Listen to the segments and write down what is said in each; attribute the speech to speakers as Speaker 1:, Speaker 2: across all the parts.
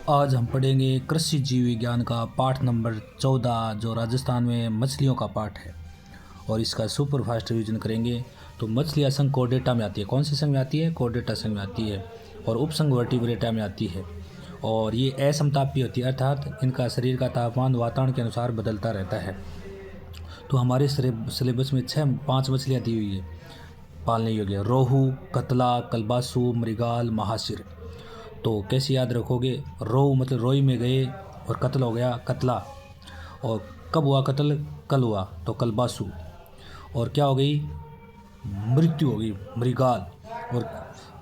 Speaker 1: आज हम पढ़ेंगे कृषि जीव विज्ञान का पाठ नंबर 14 जो राजस्थान में मछलियों का पाठ है और इसका सुपर फास्ट रिवीजन करेंगे। तो मछलियाँ संघ कोर्डेटा में आती है। कौन से संघ में आती है? कोर्डेटा संघ में आती है। और उपसंघ वर्टिब्रेटा में आती है। और ये असमतापी होती है, अर्थात इनका शरीर का तापमान वातावरण के अनुसार बदलता रहता है। तो हमारे सिलेबस में 5 मछलियाँ दी हुई है पालने योग्य: रोहू, कतला, कलबासू, मृगाल, महासिर। तो कैसे याद रखोगे? रोहू मतलब रोई में गए, और कत्ल हो गया कतला। और कब हुआ कत्ल? कल हुआ, तो कलबासू। और क्या हो गई? मृत्यु हो गई, मृगाल। और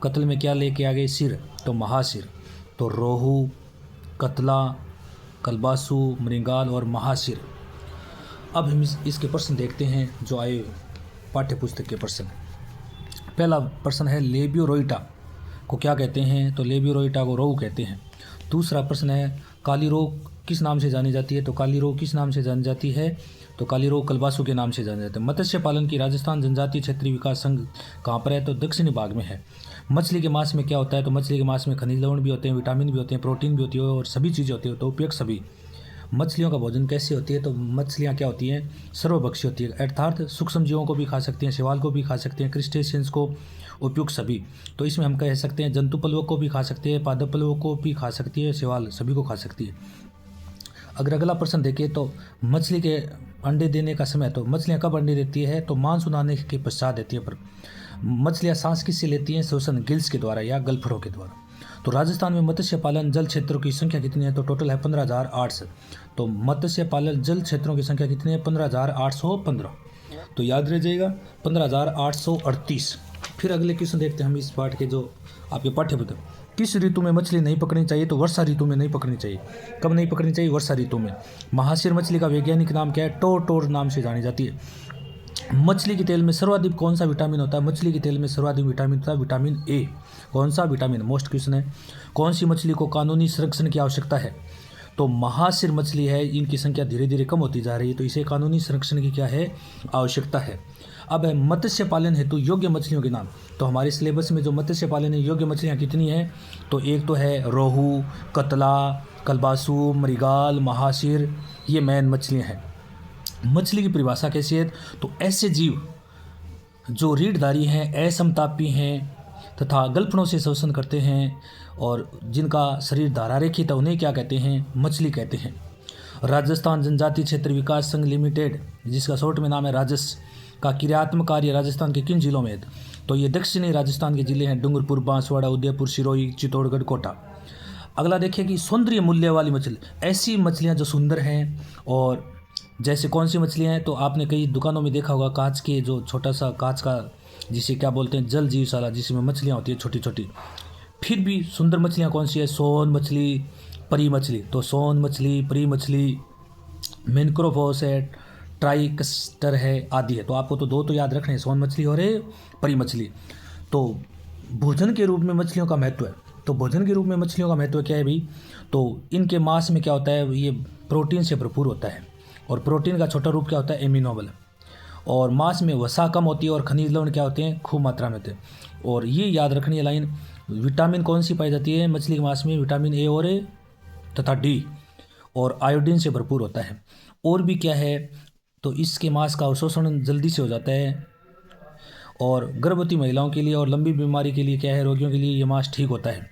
Speaker 1: कत्ल में क्या लेके आ गए? सिर, तो महासिर। तो रोहू, कतला, कलबासू, मृगाल और महासिर। अब हम इसके प्रश्न देखते हैं जो आए पाठ्य पुस्तक के प्रश्न। पहला प्रश्न है लेबियोरोइटा को क्या कहते हैं? तो लेबियोरोइटा को रोहू कहते हैं। दूसरा प्रश्न है काली रोह किस नाम से जानी जाती है? तो काली रोह किस नाम से जानी जाती है? तो काली रोह कलबासू के नाम से जानी जाती है। मत्स्य पालन की राजस्थान जनजातीय क्षेत्रीय विकास संघ कहाँ पर है? तो दक्षिणी भाग में है। मछली के मांस में क्या होता है? तो मछली के मांस में खनिज लवण भी होते हैं, विटामिन भी होते हैं, प्रोटीन भी होती है और सभी चीज़ें होती है। तो उपयुक्त सभी। मछलियों का भोजन कैसे होती है? तो मछलियाँ क्या होती हैं? सर्वभक्षी होती है, अर्थात सूक्ष्म जीवों को भी खा सकती हैं, शैवाल को भी खा सकते हैं, क्रिस्टेशियंस को, उपयुक्त सभी। तो इसमें हम कह सकते हैं जंतु पलवक को भी खा सकते हैं, पादप पलवक को भी खा सकती है, शैवाल सभी को खा सकती है। अगर अगला प्रश्न देखें तो मछली के अंडे देने का समय, तो मछलियाँ कब अंडे देती है? तो मांस उड़ाने के पश्चात देती है। पर मछलियाँ सांस किससे लेती हैं? श्वसन, गिल्स के द्वारा या गलफड़ों के द्वारा। तो राजस्थान में मत्स्य पालन जल क्षेत्रों की संख्या कितनी है? तो टोटल है 15,800। तो मत्स्य पालन जल क्षेत्रों की संख्या कितनी है? 15,815। तो याद रह जाएगा 15,838। फिर अगले क्वेश्चन देखते हैं हम इस पाठ के जो आपके पाठ्यपुस्तक। किस ऋतु में मछली नहीं पकड़नी चाहिए? तो वर्षा ऋतु में नहीं पकड़नी चाहिए। कब नहीं पकड़नी चाहिए? वर्षा ऋतु में। महासिर मछली का वैज्ञानिक नाम क्या है? टोर नाम से जानी जाती है। मछली के तेल में सर्वाधिक कौन सा विटामिन होता है? मछली के तेल में सर्वाधिक विटामिन होता है विटामिन ए। कौन सा विटामिन? मोस्ट क्वेश्चन है। कौन सी मछली को कानूनी संरक्षण की आवश्यकता है? तो महासिर मछली है, इनकी संख्या धीरे धीरे कम होती जा रही है, तो इसे कानूनी संरक्षण की क्या है? आवश्यकता है। अब है मत्स्य पालन हेतु योग्य मछलियों के नाम। तो हमारे सिलेबस में जो मत्स्य पालन योग्य मछलियाँ कितनी हैं? तो एक तो है रोहू, कतला, कलबासू, मृगाल, महासिर, ये मेन मछलियाँ हैं। मछली की परिभाषा कैसी है? तो ऐसे जीव जो रीढ़धारी हैं, असमतापी हैं तथा गलफड़ों से श्वसन करते हैं और जिनका शरीर धारारेखित है, उन्हें क्या कहते हैं? मछली कहते हैं। राजस्थान जनजातीय क्षेत्र विकास संघ लिमिटेड, जिसका शॉर्ट में नाम है राजस, का क्रियात्मक कार्य राजस्थान के किन जिलों में है? तो ये दक्षिणी राजस्थान के जिले हैं डूंगरपुर, बांसवाड़ा, उदयपुर, सिरोही, चित्तौड़गढ़, कोटा। अगला देखिए कि सौंदर्य मूल्य वाली मछली, ऐसी मछलियाँ जो सुंदर हैं। और जैसे कौन सी मछलियाँ हैं? तो आपने कई दुकानों में देखा होगा कांच के, जो छोटा सा कांच का, जिसे क्या बोलते हैं, जल जीवशाला, जिसमें मछलियाँ होती है छोटी छोटी। फिर भी सुंदर मछलियाँ कौन सी है? सोन मछली, परी मछली। तो सोन मछली, परी मछली, मेनक्रोफोस है, ट्राइकस्टर है, आदि है। तो आपको तो 2 तो याद रखने हैं, सोन मछली और परी मछली। तो भोजन के रूप में मछलियों का महत्व है। तो भोजन के रूप में मछलियों का महत्व क्या है भाई? तो इनके मांस में क्या होता है? ये प्रोटीन से भरपूर होता है। और प्रोटीन का छोटा रूप क्या होता है? एमिनोबल। और मांस में वसा कम होती है और खनिज लवण क्या होते हैं? खूब मात्रा में होते हैं। और ये याद रखनी है लाइन, विटामिन कौन सी पाई जाती है मछली के मांस में? विटामिन ए और तथा डी। और आयोडीन से भरपूर होता है। और भी क्या है? तो इसके मांस का अवशोषण जल्दी से हो जाता है। और गर्भवती महिलाओं के लिए और लंबी बीमारी के लिए क्या है? रोगियों के लिए ये मांस ठीक होता है।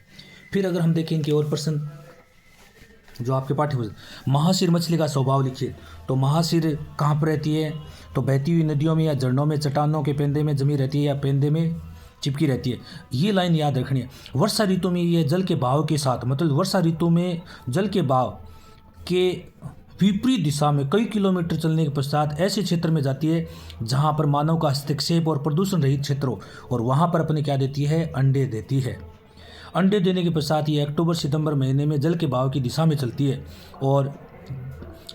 Speaker 1: फिर अगर हम देखें इनके और प्रश्न जो आपके पाठ्यपुस्तक, महासिर मछली का स्वभाव लिखिए। तो महासिर कहाँ पर रहती है? तो बहती हुई नदियों में या झरनों में, चट्टानों के पेंदे में जमी रहती है या पेंदे में चिपकी रहती है। ये लाइन याद रखनी है। वर्षा ऋतु में ये जल के बहाव के साथ, मतलब वर्षा ऋतु में जल के बहाव के विपरीत दिशा में कई किलोमीटर चलने के पश्चात ऐसे क्षेत्र में जाती है जहाँ पर मानव का हस्तक्षेप और प्रदूषण रहित क्षेत्र हो, और वहाँ पर अपने क्या देती है? अंडे देती है। अंडे देने के पश्चात ये अक्टूबर सितंबर महीने में जल के बहाव की दिशा में चलती है और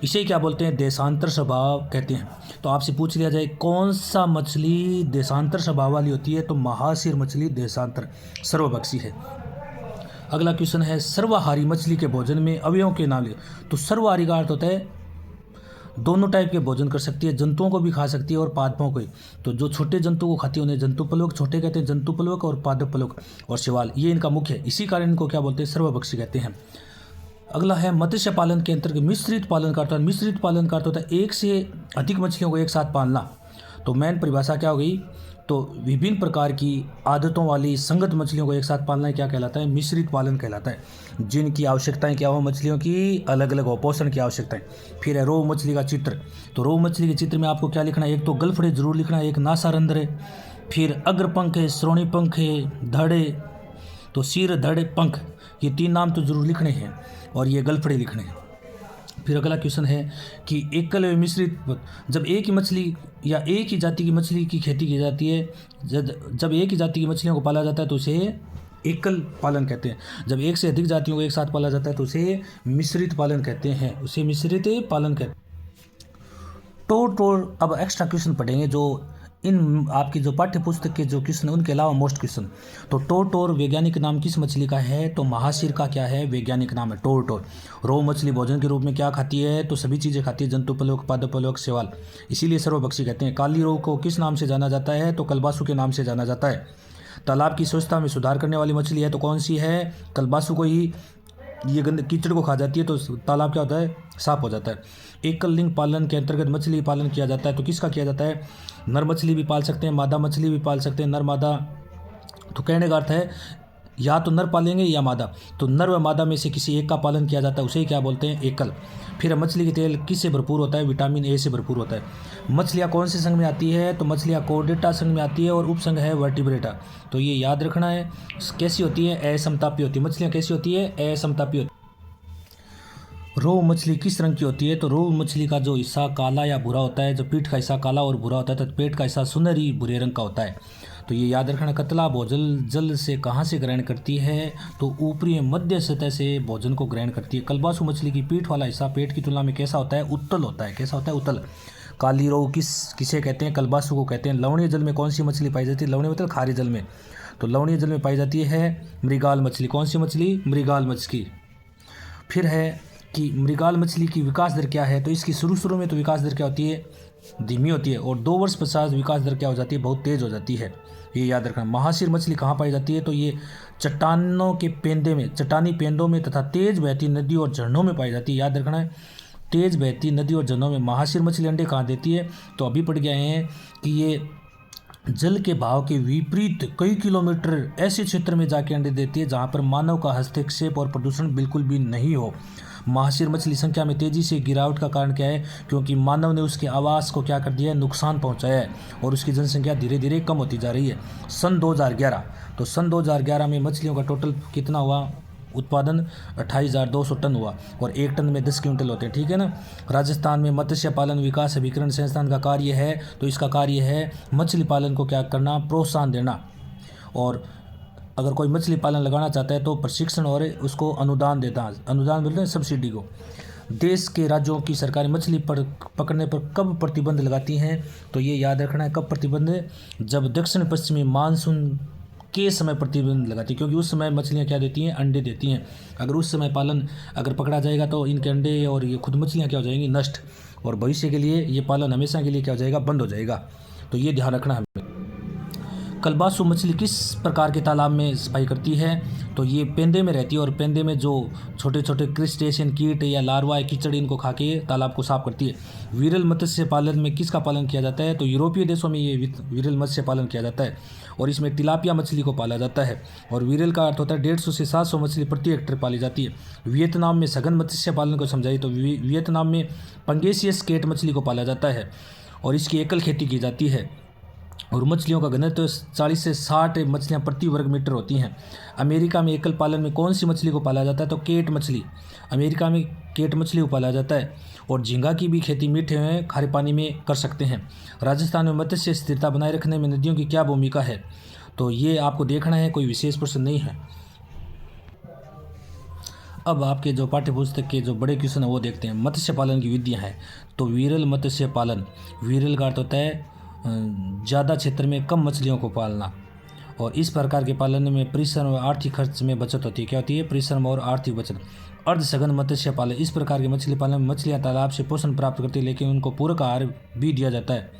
Speaker 1: इसे क्या बोलते हैं? देशांतर स्वभाव कहते हैं। तो आपसे पूछ लिया जाए कौन सा मछली देशांतर स्वभाव वाली होती है? तो महासिर मछली देशांतर सर्वभक्षी है। अगला क्वेश्चन है सर्वाहारी मछली के भोजन में अवयवों के नाम लिखो। तो सर्वाहारी का अर्थ होता है दोनों टाइप के भोजन कर सकती है, जंतुओं को भी खा सकती है और पादपों को। तो जो छोटे जंतु को खाती है उन्हें जंतु पलवक, छोटे कहते हैं जंतु पलवक, और पादप पलवक और शैवाल, ये इनका मुख्य है। इसी कारण इनको क्या बोलते हैं? सर्वभक्षी कहते हैं। अगला है मत्स्य पालन के अंतर्गत मिश्रित पालन का अर्थ होता है। मिश्रित पालन का अर्थ होता है एक से अधिक मछलियों को एक साथ पालना। तो मेन परिभाषा क्या हो गई, तो विभिन्न प्रकार की आदतों वाली संगत मछलियों को एक साथ पालना क्या कहलाता है, मिश्रित पालन कहलाता है। जिनकी आवश्यकताएं क्या हो, मछलियों की अलग अलग हो, पोषण की आवश्यकताएं। फिर है रोहू मछली का चित्र। तो रोहू मछली के चित्र में आपको क्या लिखना है, एक तो गलफड़े जरूर लिखना है, एक नासारंध्र है, फिर अग्रपंख है, श्रोणी पंख है, धड़ है, तो सिर धड़ पंख, ये 3 नाम तो जरूर लिखने हैं और ये गलफड़े लिखने हैं। फिर अगला क्वेश्चन है कि एकल व मिश्रित, जब एक ही मछली या एक ही जाति की मछली की खेती की जाती है, जब एक ही जाति की मछलियों को पाला जाता है तो उसे एकल पालन कहते हैं। जब एक से अधिक जातियों को एक साथ पाला जाता है तो उसे मिश्रित पालन कहते हैं, उसे मिश्रित पालन कहते हैं। टोर अब एक्स्ट्रा क्वेश्चन पढ़ेंगे जो इन आपकी जो पाठ्य पुस्तक के जो क्वेश्चन है उनके अलावा मोस्ट क्वेश्चन। तो टोर वैज्ञानिक नाम किस मछली का है, तो महाशीर का क्या है, वैज्ञानिक नाम है टोर। रोहू मछली भोजन के रूप में क्या खाती है, तो सभी चीज़ें खाती है, जंतुपलक, पादपलक, शैवाल, इसीलिए सर्वभक्षी कहते हैं। काली रोहू को किस नाम से जाना जाता है, तो कलबासु के नाम से जाना जाता है। तालाब की स्वच्छता में सुधार करने वाली मछली है तो कौन सी है, कलबासु को ही। ये गंदे कीचड़ को खा जाती है तो तालाब क्या होता है, साफ हो जाता है। एकल लिंग पालन के अंतर्गत मछली पालन किया जाता है तो किसका किया जाता है, नर मछली भी पाल सकते हैं, मादा मछली भी पाल सकते हैं, नर मादा। तो कहने का अर्थ है या तो नर पालेंगे या मादा, तो नर व मादा में से किसी एक का पालन किया जाता है, उसे क्या बोलते हैं, एकल। फिर मछली के तेल किससे भरपूर होता है, विटामिन ए से भरपूर होता है। मछलियाँ कौन से संघ में आती है, तो मछलियाँ कोर्डेटा संघ में आती है और उपसंघ है वर्टिब्रेटा। तो ये याद रखना है। कैसी होती है, असमतापी होती है। मछलियाँ कैसी होती है, असमतापी होती है। रोहू मछली किस रंग की होती है, तो रोहू मछली का जो हिस्सा काला या भूरा होता है, जो पीठ का हिस्सा काला और भूरा होता है, तो पेट का हिस्सा सुनहरी भूरे रंग का होता है। तो ये याद रखना। कतला भोजन जल से कहाँ से ग्रहण करती है, तो ऊपरी मध्य सतह से भोजन को ग्रहण करती है। कलबासु मछली की पीठ वाला हिस्सा पेट की तुलना में कैसा होता है, उत्तल होता है। कैसा होता है, उत्तल। काली रोहू किसे कहते हैं, कलबासु को कहते हैं। लवणीय जल में कौन सी मछली पाई जाती है, लवणीय मतलब खारे जल में, तो लवणीय जल में पाई जाती है मृगाल मछली। कौन सी मछली, मृगाल मछली। फिर है कि मृगाल मछली की विकास दर क्या है, तो इसकी शुरू में तो विकास दर क्या होती है, धीमी होती है, और 2 वर्ष पश्चात विकास दर क्या हो जाती है, बहुत तेज हो जाती है। ये याद रखना। महाशीर मछली कहाँ पाई जाती है, तो ये चट्टानों के पेंदे में, चट्टानी पेंदों में तथा तेज बहती नदी और झरनों में पाई जाती है। याद रखना है, तेज बहती नदी और झरनों में। महाशीर मछली अंडे कहाँ देती है, तो अभी पढ़ गए हैं कि ये जल के भाव के विपरीत कई किलोमीटर ऐसे क्षेत्र में जाके अंडे देती है जहाँ पर मानव का हस्तक्षेप और प्रदूषण बिल्कुल भी नहीं हो। महाशीर मछली संख्या में तेजी से गिरावट का कारण क्या है, क्योंकि मानव ने उसके आवास को क्या कर दिया है, नुकसान पहुंचाया है और उसकी जनसंख्या धीरे धीरे कम होती जा रही है। सन 2011, तो सन 2011 में मछलियों का टोटल कितना हुआ, उत्पादन 28,200 टन हुआ और 1 टन में 10 क्विंटल होते हैं, ठीक है ना। राजस्थान में मत्स्य पालन विकास अभिकरण संस्थान का कार्य है, तो इसका कार्य है मछली पालन को क्या करना, प्रोत्साहन देना। और अगर कोई मछली पालन लगाना चाहता है तो प्रशिक्षण और उसको अनुदान देता है। अनुदान बोलते हैं सब्सिडी को। देश के राज्यों की सरकारें मछली पकड़ने पर कब प्रतिबंध लगाती हैं, तो ये याद रखना है, कब प्रतिबंध, जब दक्षिण पश्चिमी मानसून के समय प्रतिबंध लगाती है, क्योंकि उस समय मछलियाँ क्या देती हैं, अंडे देती हैं। अगर उस समय पालन अगर पकड़ा जाएगा तो इनके अंडे और ये खुद मछलियाँ क्या हो जाएंगी, नष्ट, और भविष्य के लिए ये पालन हमेशा के लिए क्या हो जाएगा, बंद हो जाएगा। तो ये ध्यान रखना हमें। कलबासु मछली किस प्रकार के तालाब में सफाई करती है, तो ये पेंदे में रहती है और पेंदे में जो छोटे छोटे क्रिस्टेशियन कीट या लार्वा कीचड़ इनको खा के तालाब को साफ करती है। विरल मत्स्य पालन में किसका पालन किया जाता है, तो यूरोपीय देशों में ये विरल मत्स्य पालन किया जाता है और इसमें तिलापिया मछली को पाला जाता है। और विरल का अर्थ होता है 150 से 700 मछली प्रति हेक्टेयर पाली जाती है। वियतनाम में सघन मत्स्य पालन को समझाइए, तो वियतनाम में पंगेसियस केट मछली को पाला जाता है और इसकी एकल खेती की जाती है और मछलियों का घनत्व 40 से 60 मछलियां प्रति वर्ग मीटर होती हैं। अमेरिका में एकल पालन में कौन सी मछली को पाला जाता है, तो केट मछली। अमेरिका में केट मछली को पाला जाता है और झींगा की भी खेती मीठे में खारे पानी में कर सकते हैं। राजस्थान में मत्स्य स्थिरता बनाए रखने में नदियों की क्या भूमिका है, तो ये आपको देखना है, कोई विशेष प्रश्न नहीं है। अब आपके जो पाठ्य पुस्तक के जो बड़े क्वेश्चन है वो देखते हैं। मत्स्य पालन की विधियाँ हैं, तो विरल मत्स्य पालन, विरल का अर्थ होता है ज़्यादा क्षेत्र में कम मछलियों को पालना और इस प्रकार के पालन में परिश्रम और आर्थिक खर्च में बचत होती है। क्या होती है, परिश्रम और आर्थिक बचत। अर्ध सघन मत्स्य पालन, इस प्रकार के मछली पालन में मछलियाँ तालाब से पोषण प्राप्त करती है लेकिन उनको पूरक आहार भी दिया जाता है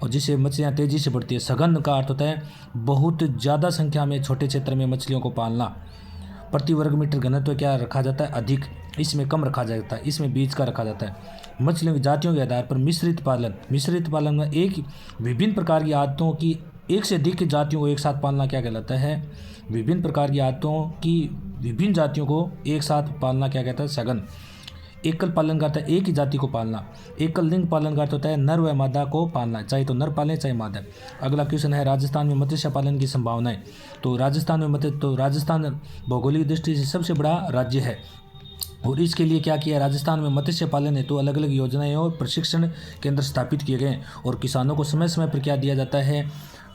Speaker 1: और जिससे मछलियाँ तेज़ी से बढ़ती है। सघन का अर्थ होता है बहुत ज़्यादा संख्या में छोटे क्षेत्र में मछलियों को पालना। प्रति वर्ग मीटर घनत्व क्या रखा जाता है, अधिक, इसमें कम रखा जाता है, इसमें बीच का रखा जाता है। मछलियों की जातियों के आधार पर मिश्रित पालन में एक विभिन्न प्रकार की आदतों की एक से अधिक जातियों को एक साथ पालना क्या कहलाता है, विभिन्न प्रकार की आदतों की विभिन्न जातियों को एक साथ पालना क्या कहता है, सघन। एकल पालन का अर्थ है एक ही जाति को पालना। एकल लिंग पालन का अर्थ होता है नर व मादा को पालना, चाहे तो नर पालें चाहे मादा। अगला क्वेश्चन है राजस्थान में मत्स्य पालन की संभावनाएं। तो राजस्थान भौगोलिक दृष्टि से सबसे बड़ा राज्य है और इसके लिए क्या किया, राजस्थान में मत्स्य पालन हेतु अलग अलग योजनाएं और प्रशिक्षण केंद्र स्थापित किए गए और किसानों को समय समय पर क्या दिया जाता है,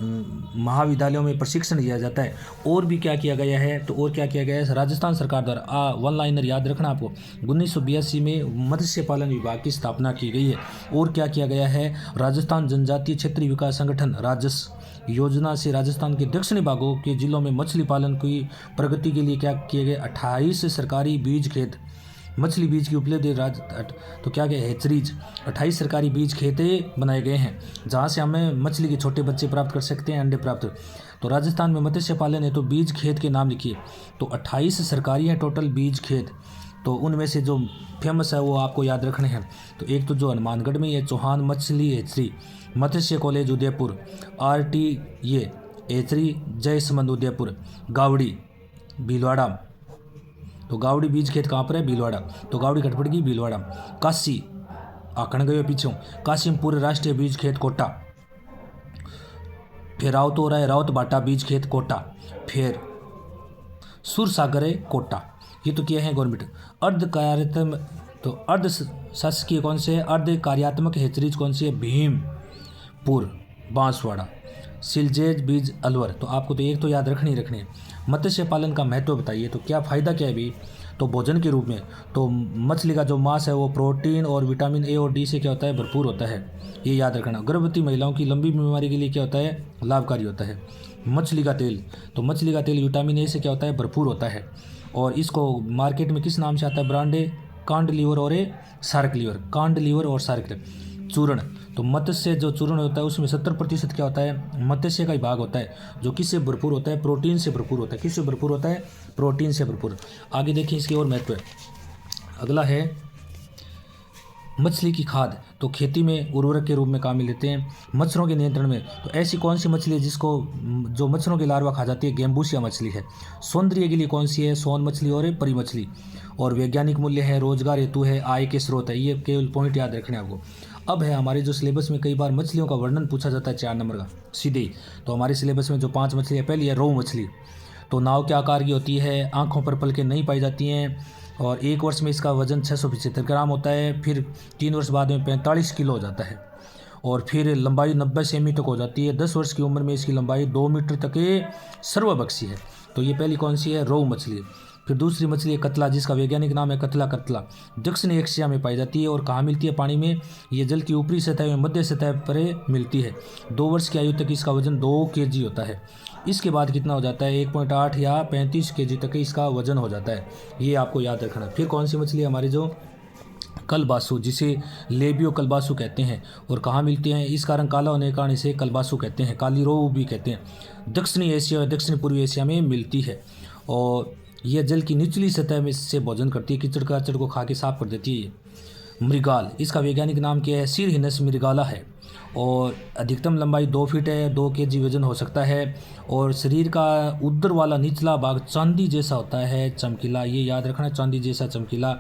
Speaker 1: महाविद्यालयों में प्रशिक्षण दिया जाता है। और भी क्या किया गया है, तो और क्या किया गया है, राजस्थान सरकार द्वारा वन लाइनर याद रखना आपको, 1982 में मत्स्य पालन विभाग की स्थापना की गई है। और क्या किया गया है, राजस्थान जनजातीय क्षेत्रीय विकास संगठन राजस योजना से राजस्थान के दक्षिणी भागों के जिलों में मछली पालन की प्रगति के लिए क्या किए गए, 28 सरकारी बीज खेत, मछली बीज की उपलब्धि तो क्या क्या हैचरीज, 28 सरकारी बीज खेते बनाए गए हैं जहां से हमें मछली के छोटे बच्चे प्राप्त कर सकते हैं, अंडे प्राप्त। तो राजस्थान में मत्स्य पालन है तो बीज खेत के नाम लिखिए। तो 28 सरकारी हैं टोटल बीज खेत, तो उनमें से जो फेमस है वो आपको याद रखने हैं। तो एक तो जो हनुमानगढ़ में ये चौहान मछली हैचरी, मत्स्य कॉलेज उदयपुर, RT ये हैचरी जयसमंद उदयपुर, गावड़ी भीलवाड़ा, तो गावड़ी बीज खेत कहाँ पर है, भीलवाड़ा, तो गावड़ी खटपड़ की भीलवाड़ा। काशी आखण गए पीछे, काशीमपुर राष्ट्रीय बीज खेत कोटा, फिर राउत हो रहा है राउत बाटा बीज खेत कोटा, फिर सुरसागर है कोटा। ये तो किए हैं गवर्नमेंट। अर्ध कार्यात्मक तो अर्ध शासकीय कौन से है, अर्ध कार्यात्मक हेचरीज कौन सी है, भीमपुर बांसवाड़ा, सिलजेज बीज अलवर। तो आपको तो एक तो याद रखनी है। मत्स्य पालन का महत्व बताइए, तो क्या फ़ायदा क्या है भी, तो भोजन के रूप में तो मछली का जो मांस है वो प्रोटीन और विटामिन A और D से क्या होता है, भरपूर होता है, ये याद रखना। गर्भवती महिलाओं की लंबी बीमारी के लिए क्या होता है, लाभकारी होता है। मछली का तेल, तो मछली का तेल विटामिन A से क्या होता है, भरपूर होता है और इसको मार्केट में किस नाम से आता है, ब्रांडे कांड लीवर और सार्क लीवर, कांड लीवर और सार्क लीवर। चूर्ण, तो मत्स्य जो चूर्ण होता है उसमें 70% क्या होता है, मत्स्य का ही भाग होता है जो किससे भरपूर होता है, प्रोटीन से भरपूर होता है। किससे भरपूर होता है, प्रोटीन से भरपूर। आगे देखिए इसकी और महत्व है। अगला है मछली की खाद, तो खेती में उर्वरक के रूप में काम में लेते हैं। मच्छरों के नियंत्रण में, तो ऐसी कौन सी मछली है जिसको जो मच्छरों के लार्वा खा जाती है, गेम्बूसिया मछली है। सौंदर्य के लिए कौन सी है, सोन मछली और परी मछली। और वैज्ञानिक मूल्य है, रोजगार हेतु है, आय के स्रोत है। ये केवल पॉइंट याद रखने आपको। अब है हमारे जो सिलेबस में कई बार मछलियों का वर्णन पूछा जाता है 4 नंबर का सीधे ही। तो हमारे सिलेबस में जो 5 मछली है, पहली है रोहू मछली, तो नाव के आकार की होती है, आंखों पर पलकें नहीं पाई जाती हैं और 1 वर्ष में इसका वजन 675 ग्राम होता है। फिर 3 वर्ष बाद में 45 किलो हो जाता है और फिर लंबाई 90 सेमी तक हो जाती है। 10 वर्ष की उम्र में इसकी लंबाई 2 मीटर तक सर्वभक्षी है। तो ये पहली कौन सी है, रोहू मछली। फिर दूसरी मछली है कतला, जिसका वैज्ञानिक नाम है कतला। दक्षिणी एशिया में पाई जाती है और कहाँ मिलती है, पानी में। ये जल की ऊपरी सतह में मध्य सतह पर मिलती है। 2 वर्ष की आयु तक इसका वजन 2 kg होता है। इसके बाद कितना हो जाता है, 1.8 या 35 kg तक इसका वजन हो जाता है। ये आपको याद रखना। फिर कौन सी मछली है हमारी, जो कलबासु, जिसे लेबियो कलबासु कहते हैं और कहाँ मिलती हैं, इसका रंग काला होने के कारण इसे कलबासु कहते हैं, काली रोहू भी कहते हैं। दक्षिणी एशिया और दक्षिण पूर्वी एशिया में मिलती है और यह जल की निचली सतह में से भोजन करती है, कीचड़ काचड़ को खा के साफ कर देती है। मृगाल, इसका वैज्ञानिक नाम क्या है, सिरहिनस मृगाला है और अधिकतम लंबाई 2 फीट है, 2 kg वजन हो सकता है और शरीर का उदर वाला निचला भाग चांदी जैसा होता है, चमकीला। ये याद रखना, चांदी जैसा चमकीला।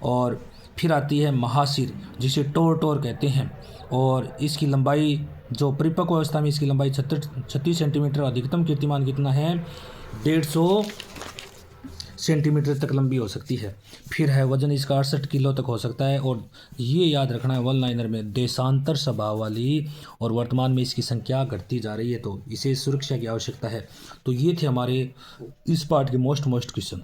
Speaker 1: और फिर आती है महासिर, जिसे टोर कहते हैं और इसकी लंबाई जो परिपक्व अवस्था में इसकी लंबाई 36 सेंटीमीटर, अधिकतम कीर्तिमान कितना है, 150 सेंटीमीटर तक लंबी हो सकती है। फिर है वजन इसका 68 किलो तक हो सकता है और ये याद रखना है, वन लाइनर में देशांतर स्वभाव वाली और वर्तमान में इसकी संख्या घटती जा रही है, तो इसे सुरक्षा की आवश्यकता है। तो ये थे हमारे इस पार्ट के मोस्ट क्वेश्चन।